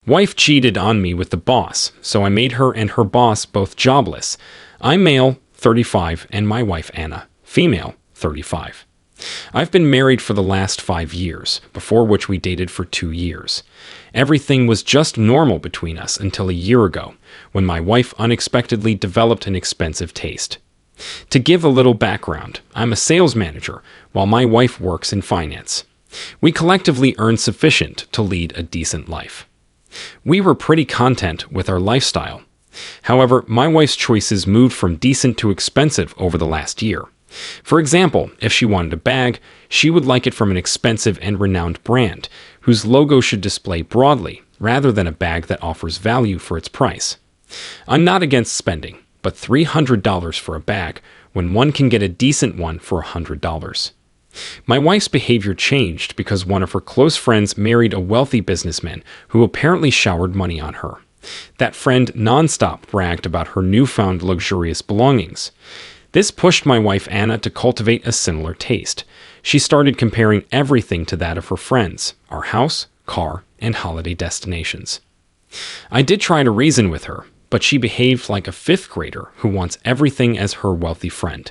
Wife cheated on me with the boss, so I made her and her boss both jobless. I'm male, 35, and my wife Anna, female, 35. I've been married for the last 5 years, before which we dated for 2 years. Everything was just normal between us until a year ago, when my wife unexpectedly developed an expensive taste. To give a little background, I'm a sales manager, while my wife works in finance. We collectively earn sufficient to lead a decent life. We were pretty content with our lifestyle. However, my wife's choices moved from decent to expensive over the last year. For example, if she wanted a bag, she would like it from an expensive and renowned brand, whose logo should display broadly, rather than a bag that offers value for its price. I'm not against spending, but $300 for a bag when one can get a decent one for $100. My wife's behavior changed because one of her close friends married a wealthy businessman who apparently showered money on her. That friend nonstop bragged about her newfound luxurious belongings. This pushed my wife Anna to cultivate a similar taste. She started comparing everything to that of her friends, our house, car, and holiday destinations. I did try to reason with her, but she behaved like a fifth grader who wants everything as her wealthy friend.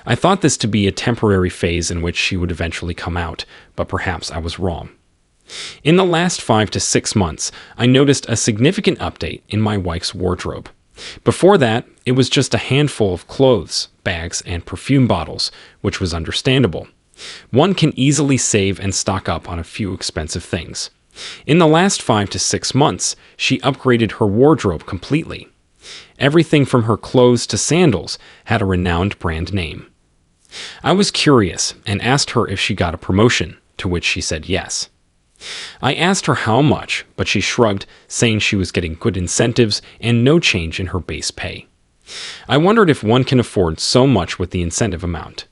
I thought this to be a temporary phase in which she would eventually come out, but perhaps I was wrong. In the last 5 to 6 months, I noticed a significant update in my wife's wardrobe. Before that, it was just a handful of clothes, bags, and perfume bottles, which was understandable. One can easily save and stock up on a few expensive things. In the last 5 to 6 months, she upgraded her wardrobe completely. Everything from her clothes to sandals had a renowned brand name. I was curious and asked her if she got a promotion, to which she said yes. I asked her how much, but she shrugged, saying she was getting good incentives and no change in her base pay. I wondered if one can afford so much with the incentive amount.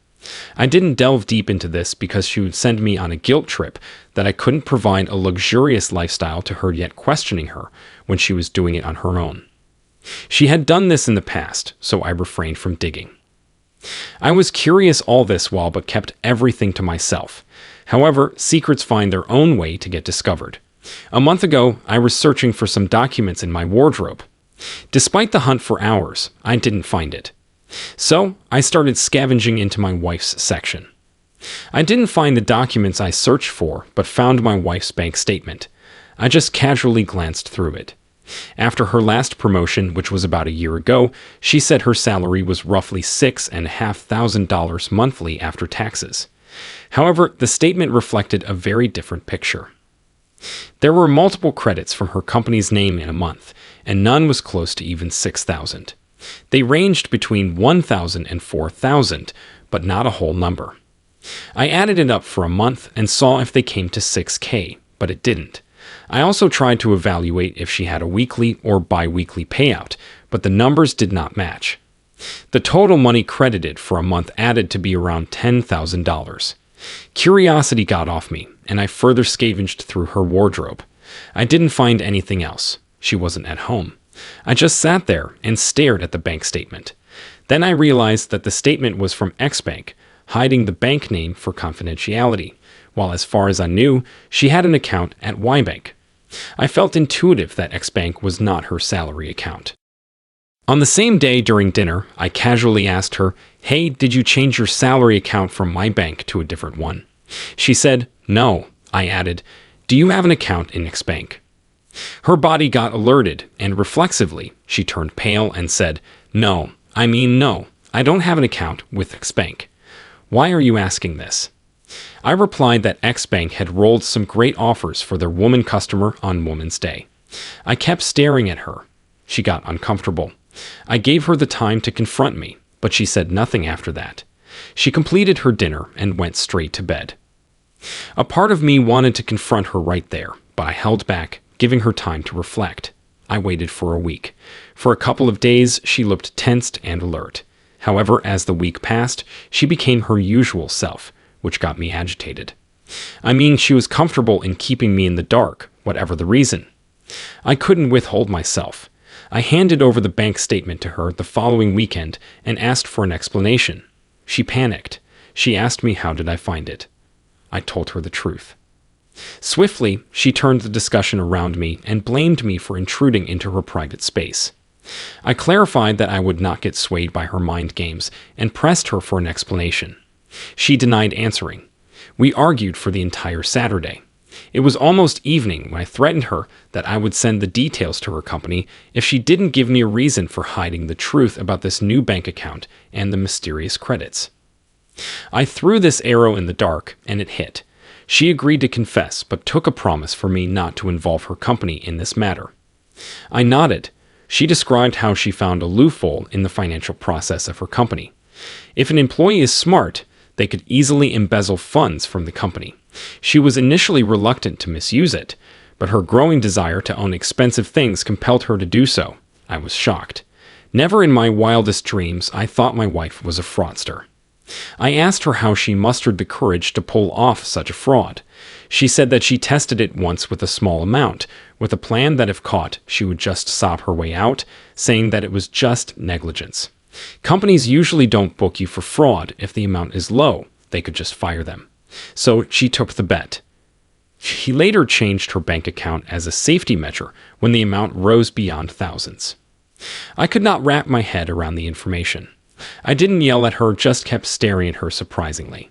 I didn't delve deep into this because she would send me on a guilt trip that I couldn't provide a luxurious lifestyle to her, yet questioning her when she was doing it on her own. She had done this in the past, so I refrained from digging. I was curious all this while but kept everything to myself. However, secrets find their own way to get discovered. A month ago, I was searching for some documents in my wardrobe. Despite the hunt for hours, I didn't find it. So, I started scavenging into my wife's section. I didn't find the documents I searched for, but found my wife's bank statement. I just casually glanced through it. After her last promotion, which was about a year ago, she said her salary was roughly $6,500 monthly after taxes. However, the statement reflected a very different picture. There were multiple credits from her company's name in a month, and none was close to even $6,000. They ranged between $1,000 and $4,000, but not a whole number. I added it up for a month and saw if they came to $6,000, but it didn't. I also tried to evaluate if she had a weekly or bi-weekly payout, but the numbers did not match. The total money credited for a month added to be around $10,000. Curiosity got off me, and I further scavenged through her wardrobe. I didn't find anything else. She wasn't at home. I just sat there and stared at the bank statement. Then I realized that the statement was from X Bank, hiding the bank name for confidentiality, while as far as I knew, she had an account at Y Bank. I felt intuitive that X Bank was not her salary account. On the same day during dinner, I casually asked her, "Hey, did you change your salary account from my bank to a different one?" She said, "No." I added, "Do you have an account in X Bank?" Her body got alerted, and reflexively, she turned pale and said, no, I don't have an account with X Bank. Why are you asking this?" I replied that X Bank had rolled some great offers for their woman customer on Woman's Day. I kept staring at her. She got uncomfortable. I gave her the time to confront me, but she said nothing after that. She completed her dinner and went straight to bed. A part of me wanted to confront her right there, but I held back, giving her time to reflect. I waited for a week. For a couple of days, she looked tensed and alert. However, as the week passed, she became her usual self, which got me agitated. She was comfortable in keeping me in the dark, whatever the reason. I couldn't withhold myself. I handed over the bank statement to her the following weekend and asked for an explanation. She panicked. She asked me how did I find it. I told her the truth. Swiftly, she turned the discussion around me and blamed me for intruding into her private space. I clarified that I would not get swayed by her mind games and pressed her for an explanation. She denied answering. We argued for the entire Saturday. It was almost evening when I threatened her that I would send the details to her company if she didn't give me a reason for hiding the truth about this new bank account and the mysterious credits. I threw this arrow in the dark, and it hit. She agreed to confess, but took a promise for me not to involve her company in this matter. I nodded. She described how she found a loophole in the financial process of her company. If an employee is smart, they could easily embezzle funds from the company. She was initially reluctant to misuse it, but her growing desire to own expensive things compelled her to do so. I was shocked. Never in my wildest dreams I thought my wife was a fraudster. I asked her how she mustered the courage to pull off such a fraud. She said that she tested it once with a small amount, with a plan that if caught, she would just sob her way out, saying that it was just negligence. Companies usually don't book you for fraud if the amount is low. They could just fire them. So she took the bet. She later changed her bank account as a safety measure when the amount rose beyond thousands. I could not wrap my head around the information. I didn't yell at her, just kept staring at her surprisingly.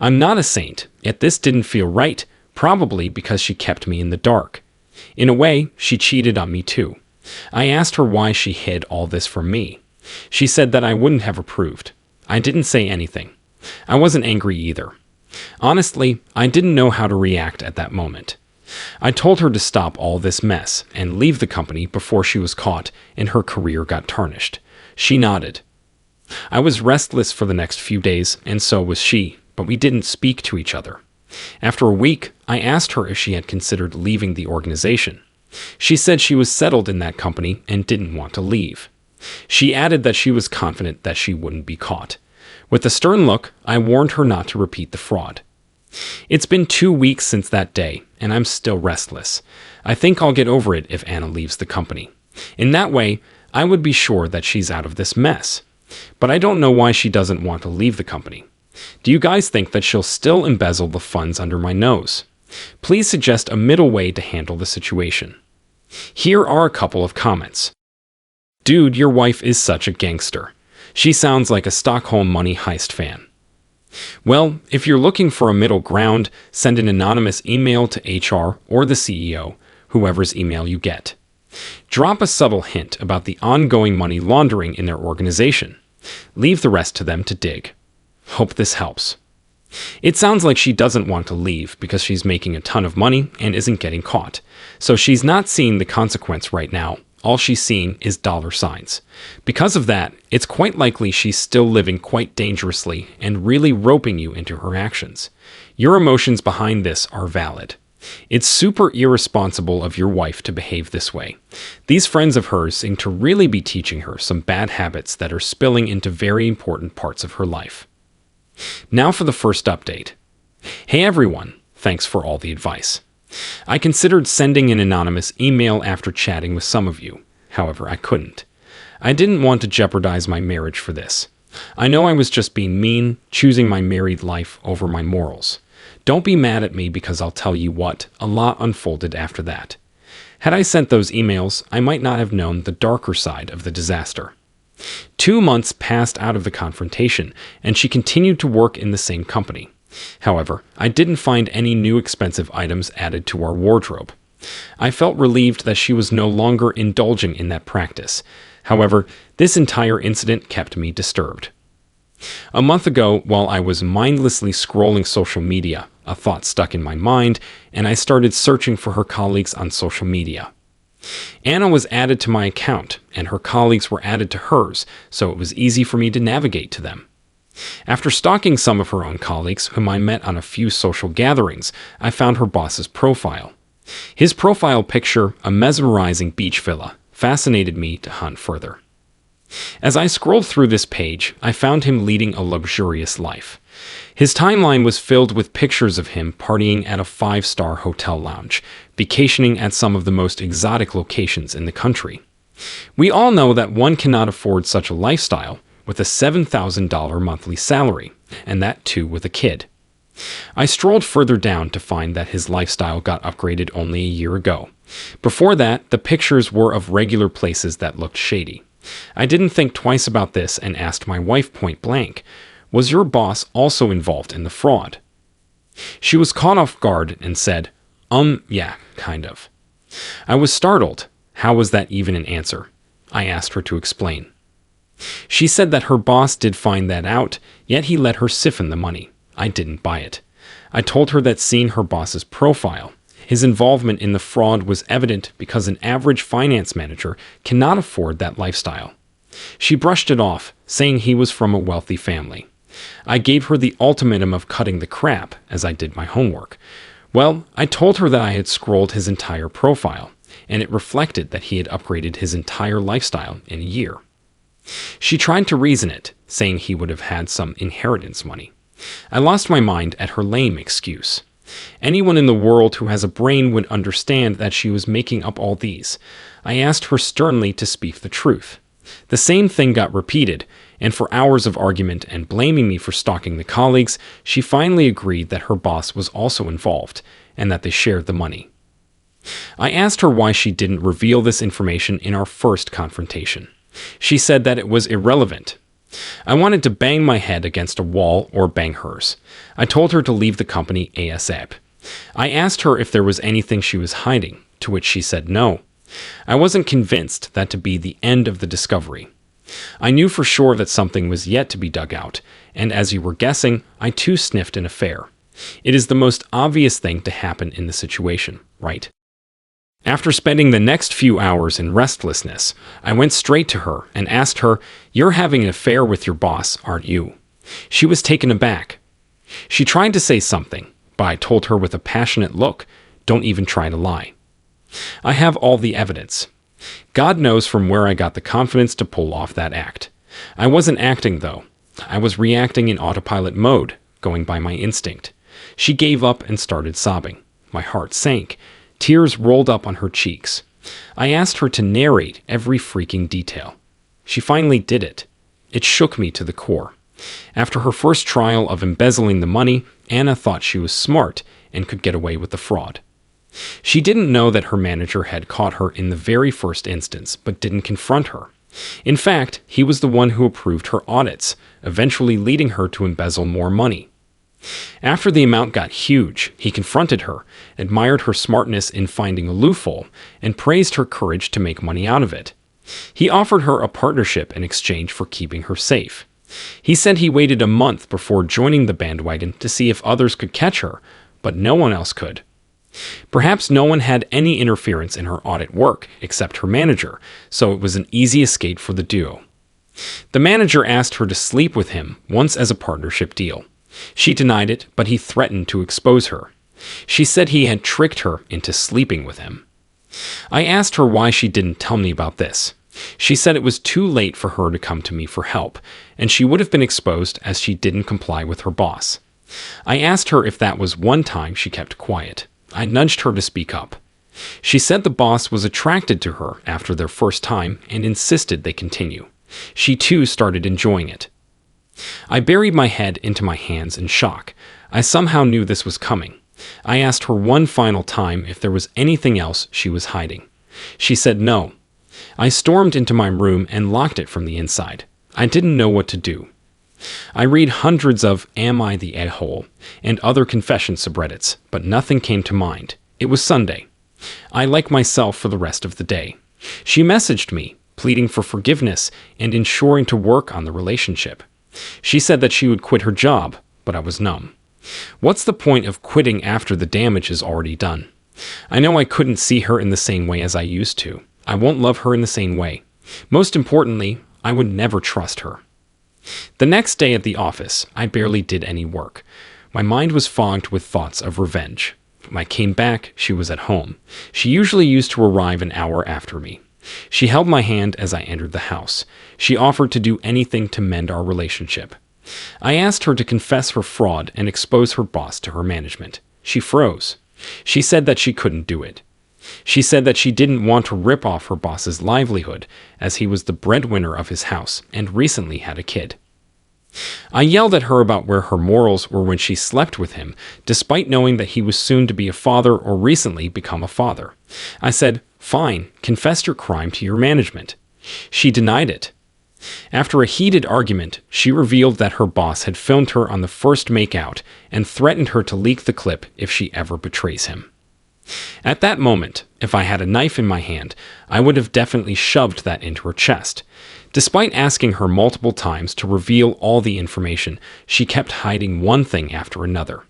I'm not a saint, yet this didn't feel right, probably because she kept me in the dark. In a way, she cheated on me too. I asked her why she hid all this from me. She said that I wouldn't have approved. I didn't say anything. I wasn't angry either. Honestly, I didn't know how to react at that moment. I told her to stop all this mess and leave the company before she was caught and her career got tarnished. She nodded. I was restless for the next few days, and so was she, but we didn't speak to each other. After a week, I asked her if she had considered leaving the organization. She said she was settled in that company and didn't want to leave. She added that she was confident that she wouldn't be caught. With a stern look, I warned her not to repeat the fraud. It's been 2 weeks since that day, and I'm still restless. I think I'll get over it if Anna leaves the company. In that way, I would be sure that she's out of this mess. But I don't know why she doesn't want to leave the company. Do you guys think that she'll still embezzle the funds under my nose? Please suggest a middle way to handle the situation. Here are a couple of comments. Dude, your wife is such a gangster. She sounds like a Stockholm Money Heist fan. Well, if you're looking for a middle ground, send an anonymous email to HR or the CEO, whoever's email you get. Drop a subtle hint about the ongoing money laundering in their organization. Leave the rest to them to dig. Hope this helps. It sounds like she doesn't want to leave because she's making a ton of money and isn't getting caught. So she's not seeing the consequence right now. All she's seeing is dollar signs. Because of that, it's quite likely she's still living quite dangerously and really roping you into her actions. Your emotions behind this are valid. It's super irresponsible of your wife to behave this way. These friends of hers seem to really be teaching her some bad habits that are spilling into very important parts of her life. Now for the first update. Hey everyone, thanks for all the advice. I considered sending an anonymous email after chatting with some of you. However, I couldn't. I didn't want to jeopardize my marriage for this. I know I was just being mean, choosing my married life over my morals. Don't be mad at me because I'll tell you what, a lot unfolded after that. Had I sent those emails, I might not have known the darker side of the disaster. 2 months passed out of the confrontation, and she continued to work in the same company. However, I didn't find any new expensive items added to our wardrobe. I felt relieved that she was no longer indulging in that practice. However, this entire incident kept me disturbed. A month ago, while I was mindlessly scrolling social media, a thought stuck in my mind, and I started searching for her colleagues on social media. Anna was added to my account, and her colleagues were added to hers, so it was easy for me to navigate to them. After stalking some of her own colleagues, whom I met on a few social gatherings, I found her boss's profile. His profile picture, a mesmerizing beach villa, fascinated me to hunt further. As I scrolled through this page, I found him leading a luxurious life. His timeline was filled with pictures of him partying at a 5-star hotel lounge, vacationing at some of the most exotic locations in the country. We all know that one cannot afford such a lifestyle with a $7,000 monthly salary, and that too with a kid. I strolled further down to find that his lifestyle got upgraded only a year ago. Before that, the pictures were of regular places that looked shady. I didn't think twice about this and asked my wife point blank, "Was your boss also involved in the fraud?" She was caught off guard and said, Yeah, kind of." I was startled. How was that even an answer? I asked her to explain. She said that her boss did find that out, yet he let her siphon the money. I didn't buy it. I told her that seeing her boss's profile, his involvement in the fraud was evident because an average finance manager cannot afford that lifestyle. She brushed it off, saying he was from a wealthy family. I gave her the ultimatum of cutting the crap, as I did my homework. Well, I told her that I had scrolled his entire profile, and it reflected that he had upgraded his entire lifestyle in a year. She tried to reason it, saying he would have had some inheritance money. I lost my mind at her lame excuse. Anyone in the world who has a brain would understand that she was making up all these. I asked her sternly to speak the truth. The same thing got repeated, and for hours of argument and blaming me for stalking the colleagues, she finally agreed that her boss was also involved, and that they shared the money. I asked her why she didn't reveal this information in our first confrontation. She said that it was irrelevant. I wanted to bang my head against a wall or bang hers. I told her to leave the company ASAP. I asked her if there was anything she was hiding, to which she said no. I wasn't convinced that to be the end of the discovery. I knew for sure that something was yet to be dug out, and as you were guessing, I too sniffed an affair. It is the most obvious thing to happen in the situation, right? After spending the next few hours in restlessness, I went straight to her and asked her, "You're having an affair with your boss, aren't you?" She was taken aback. She tried to say something, but I told her with a passionate look, "Don't even try to lie." I have all the evidence. God knows from where I got the confidence to pull off that act. I wasn't acting, though. I was reacting in autopilot mode, going by my instinct. She gave up and started sobbing. My heart sank. Tears rolled up on her cheeks. I asked her to narrate every freaking detail. She finally did it. It shook me to the core. After her first trial of embezzling the money, Anna thought she was smart and could get away with the fraud. She didn't know that her manager had caught her in the very first instance, but didn't confront her. In fact, he was the one who approved her audits, eventually leading her to embezzle more money. After the amount got huge, he confronted her, admired her smartness in finding a loophole, and praised her courage to make money out of it. He offered her a partnership in exchange for keeping her safe. He said he waited a month before joining the bandwagon to see if others could catch her, but no one else could. Perhaps no one had any interference in her audit work except her manager, so it was an easy escape for the duo. The manager asked her to sleep with him once as a partnership deal. She denied it, but he threatened to expose her. She said he had tricked her into sleeping with him. I asked her why she didn't tell me about this. She said it was too late for her to come to me for help, and she would have been exposed as she didn't comply with her boss. I asked her if that was one time she kept quiet. I nudged her to speak up. She said the boss was attracted to her after their first time and insisted they continue. She too started enjoying it. I buried my head into my hands in shock. I somehow knew this was coming. I asked her one final time if there was anything else she was hiding. She said no. I stormed into my room and locked it from the inside. I didn't know what to do. I read hundreds of "Am I the A-hole?" and other confession subreddits, but nothing came to mind. It was Sunday. I like myself for the rest of the day. She messaged me, pleading for forgiveness and ensuring to work on the relationship. She said that she would quit her job, but I was numb. What's the point of quitting after the damage is already done? I know I couldn't see her in the same way as I used to. I won't love her in the same way. Most importantly, I would never trust her. The next day at the office, I barely did any work. My mind was fogged with thoughts of revenge. When I came back, she was at home. She usually used to arrive an hour after me. She held my hand as I entered the house. She offered to do anything to mend our relationship. I asked her to confess her fraud and expose her boss to her management. She froze. She said that she couldn't do it. She said that she didn't want to rip off her boss's livelihood, as he was the breadwinner of his house and recently had a kid. I yelled at her about where her morals were when she slept with him, despite knowing that he was soon to be a father or recently become a father. I said, "Fine, confess your crime to your management." She denied it. After a heated argument, she revealed that her boss had filmed her on the first makeout and threatened her to leak the clip if she ever betrays him. At that moment, if I had a knife in my hand, I would have definitely shoved that into her chest. Despite asking her multiple times to reveal all the information, she kept hiding one thing after another.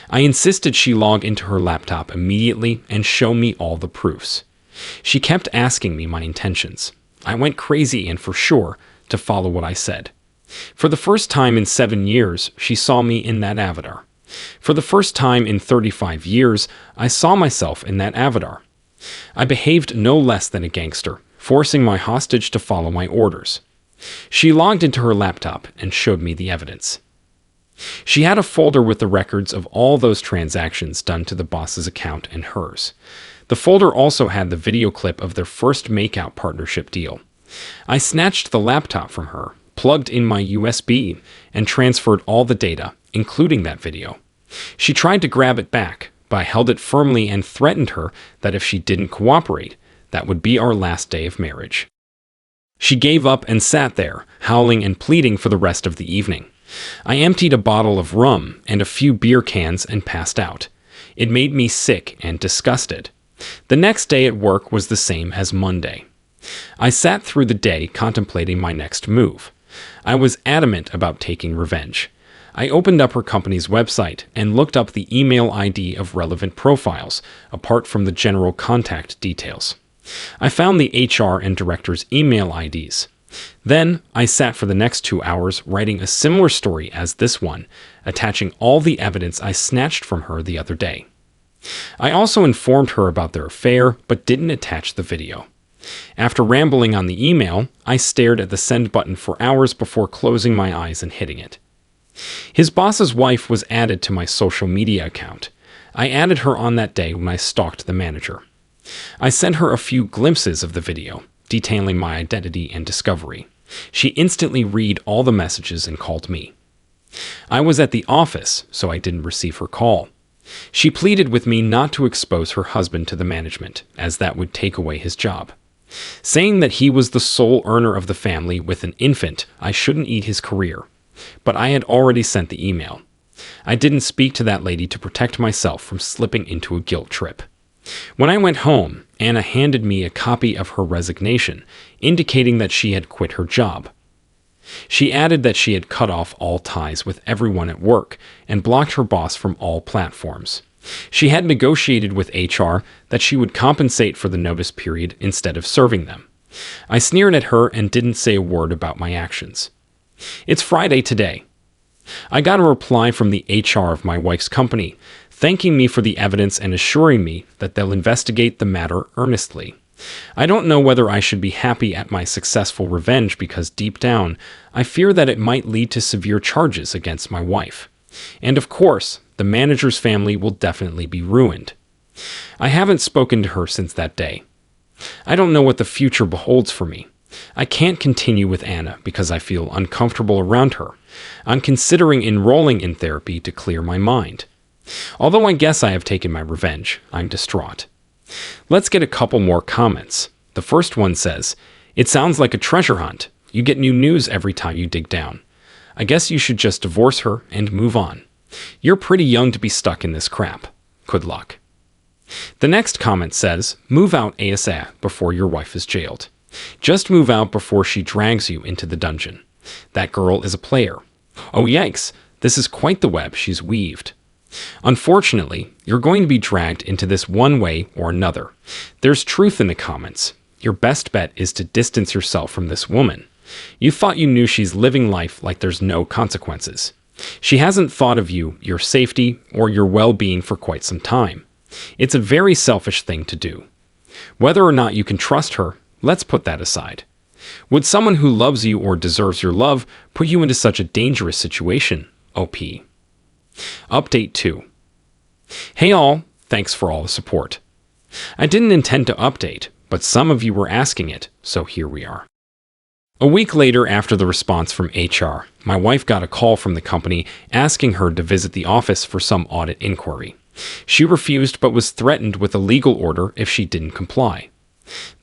I insisted she log into her laptop immediately and show me all the proofs. She kept asking me my intentions. I went crazy and for sure to follow what I said. For the first time in 7 years, she saw me in that avatar. For the first time in 35 years, I saw myself in that avatar. I behaved no less than a gangster, forcing my hostage to follow my orders. She logged into her laptop and showed me the evidence. She had a folder with the records of all those transactions done to the boss's account and hers. The folder also had the video clip of their first makeout partnership deal. I snatched the laptop from her, plugged in my USB, and transferred all the data, including that video. She tried to grab it back, but I held it firmly and threatened her that if she didn't cooperate, that would be our last day of marriage. She gave up and sat there, howling and pleading for the rest of the evening. I emptied a bottle of rum and a few beer cans and passed out. It made me sick and disgusted. The next day at work was the same as Monday. I sat through the day contemplating my next move. I was adamant about taking revenge. I opened up her company's website and looked up the email ID of relevant profiles, apart from the general contact details. I found the HR and director's email IDs. Then, I sat for the next 2 hours writing a similar story as this one, attaching all the evidence I snatched from her the other day. I also informed her about their affair, but didn't attach the video. After rambling on the email, I stared at the send button for hours before closing my eyes and hitting it. His boss's wife was added to my social media account. I added her on that day when I stalked the manager. I sent her a few glimpses of the video, detailing my identity and discovery. She instantly read all the messages and called me. I was at the office, so I didn't receive her call. She pleaded with me not to expose her husband to the management, as that would take away his job. Saying that he was the sole earner of the family with an infant, I shouldn't eat his career. But I had already sent the email. I didn't speak to that lady to protect myself from slipping into a guilt trip. When I went home, Anna handed me a copy of her resignation, indicating that she had quit her job. She added that she had cut off all ties with everyone at work and blocked her boss from all platforms. She had negotiated with HR that she would compensate for the notice period instead of serving them. I sneered at her and didn't say a word about my actions. It's Friday today. I got a reply from the HR of my wife's company, thanking me for the evidence and assuring me that they'll investigate the matter earnestly. I don't know whether I should be happy at my successful revenge because deep down, I fear that it might lead to severe charges against my wife. And of course, the manager's family will definitely be ruined. I haven't spoken to her since that day. I don't know what the future beholds for me. I can't continue with Anna because I feel uncomfortable around her. I'm considering enrolling in therapy to clear my mind. Although I guess I have taken my revenge, I'm distraught. Let's get a couple more comments. The first one says, "It sounds like a treasure hunt. You get new news every time you dig down. I guess you should just divorce her and move on. You're pretty young to be stuck in this crap. Good luck." The next comment says, "Move out ASAP before your wife is jailed. Just move out before she drags you into the dungeon. That girl is a player. Oh yikes, this is quite the web she's weaved. Unfortunately, you're going to be dragged into this one way or another. There's truth in the comments. Your best bet is to distance yourself from this woman. You thought you knew she's living life like there's no consequences. She hasn't thought of you, your safety, or your well-being for quite some time. It's a very selfish thing to do. Whether or not you can trust her, let's put that aside. Would someone who loves you or deserves your love put you into such a dangerous situation? OP. Update 2. Hey all, thanks for all the support. I didn't intend to update, but some of you were asking it, so here we are. A week later, after the response from HR, my wife got a call from the company asking her to visit the office for some audit inquiry. She refused but was threatened with a legal order if she didn't comply.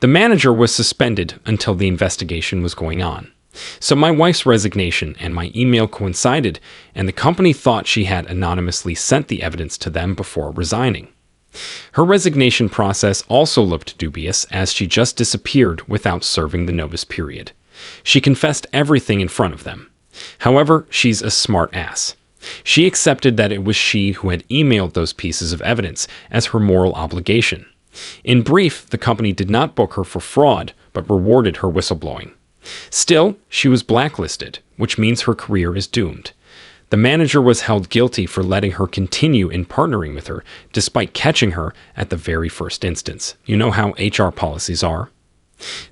The manager was suspended until the investigation was going on. So my wife's resignation and my email coincided, and the company thought she had anonymously sent the evidence to them before resigning. Her resignation process also looked dubious, as she just disappeared without serving the notice period. She confessed everything in front of them. However, she's a smart ass. She accepted that it was she who had emailed those pieces of evidence as her moral obligation. In brief, the company did not book her for fraud, but rewarded her whistleblowing. Still, she was blacklisted, which means her career is doomed. The manager was held guilty for letting her continue in partnering with her, despite catching her at the very first instance. You know how HR policies are.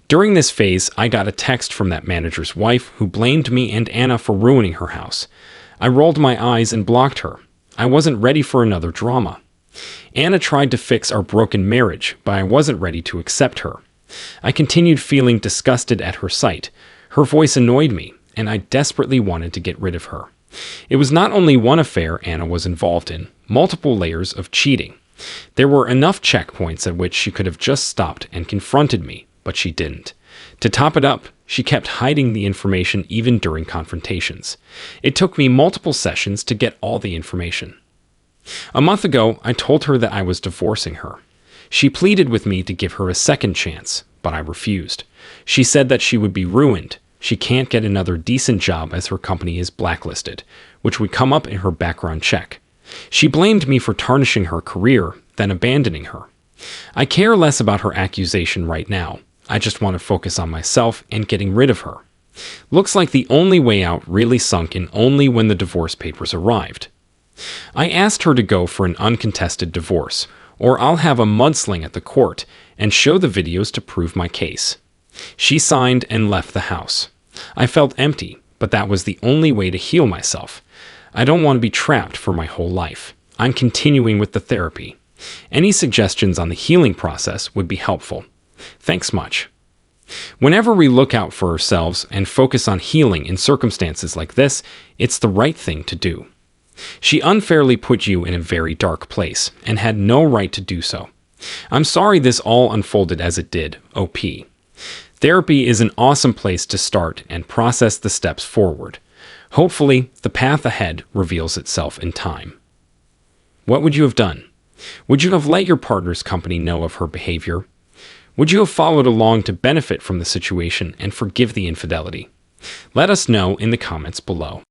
During this phase, I got a text from that manager's wife who blamed me and Anna for ruining her house. I rolled my eyes and blocked her. I wasn't ready for another drama. Anna tried to fix our broken marriage, but I wasn't ready to accept her. I continued feeling disgusted at her sight. Her voice annoyed me, and I desperately wanted to get rid of her. It was not only one affair Anna was involved in, multiple layers of cheating. There were enough checkpoints at which she could have just stopped and confronted me, but she didn't. To top it up, she kept hiding the information even during confrontations. It took me multiple sessions to get all the information. A month ago, I told her that I was divorcing her. She pleaded with me to give her a second chance, but I refused. She said that she would be ruined. She can't get another decent job as her company is blacklisted, which would come up in her background check. She blamed me for tarnishing her career, then abandoning her. I care less about her accusation right now. I just want to focus on myself and getting rid of her. Looks like the only way out really sunk in only when the divorce papers arrived. I asked her to go for an uncontested divorce, or I'll have a mudsling at the court and show the videos to prove my case. She signed and left the house. I felt empty, but that was the only way to heal myself. I don't want to be trapped for my whole life. I'm continuing with the therapy. Any suggestions on the healing process would be helpful. Thanks much. Whenever we look out for ourselves and focus on healing in circumstances like this, it's the right thing to do. She unfairly put you in a very dark place and had no right to do so. I'm sorry this all unfolded as it did, OP. Therapy is an awesome place to start and process the steps forward. Hopefully, the path ahead reveals itself in time. What would you have done? Would you have let your partner's company know of her behavior? Would you have followed along to benefit from the situation and forgive the infidelity? Let us know in the comments below.